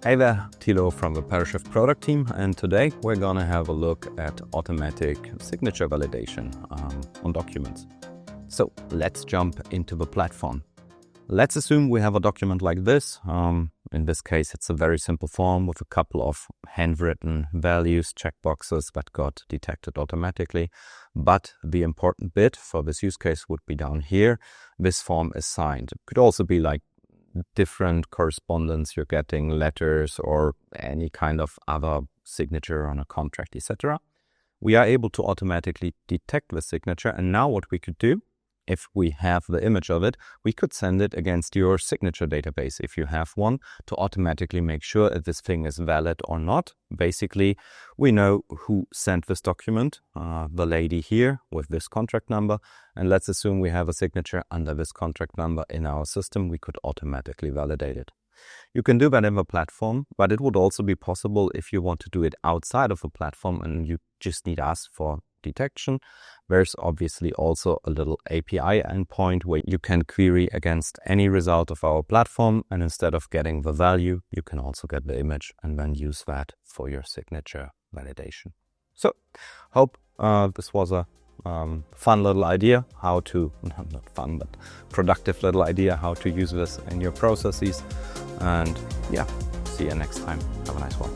Hey there, Thilo from the Parashift Product Team, and today we're gonna have a look at automatic signature validation on documents. So let's jump into the platform. Let's assume we have a document like this. In this case, it's a very simple form with a couple of handwritten values, checkboxes that got detected automatically. But the important bit for this use case would be down here. This form is signed. It could also be like different correspondence you're getting, letters or any kind of other signature on a contract, etc. We are able to automatically detect the signature, and now what we could do, if we have the image of it, we could send it against your signature database if you have one, to automatically make sure if this thing is valid or not. Basically, we know who sent this document, the lady here with this contract number, and let's assume we have a signature under this contract number in our system. We could automatically validate it. You can do that in the platform, but it would also be possible if you want to do it outside of the platform and you just need us for detection. There's obviously also a little API endpoint where you can query against any result of our platform, and instead of getting the value, you can also get the image and then use that for your signature validation. So, hope this was a fun little idea how to, not fun, but productive little idea how to use this in your processes. And yeah, see you next time. Have a nice one.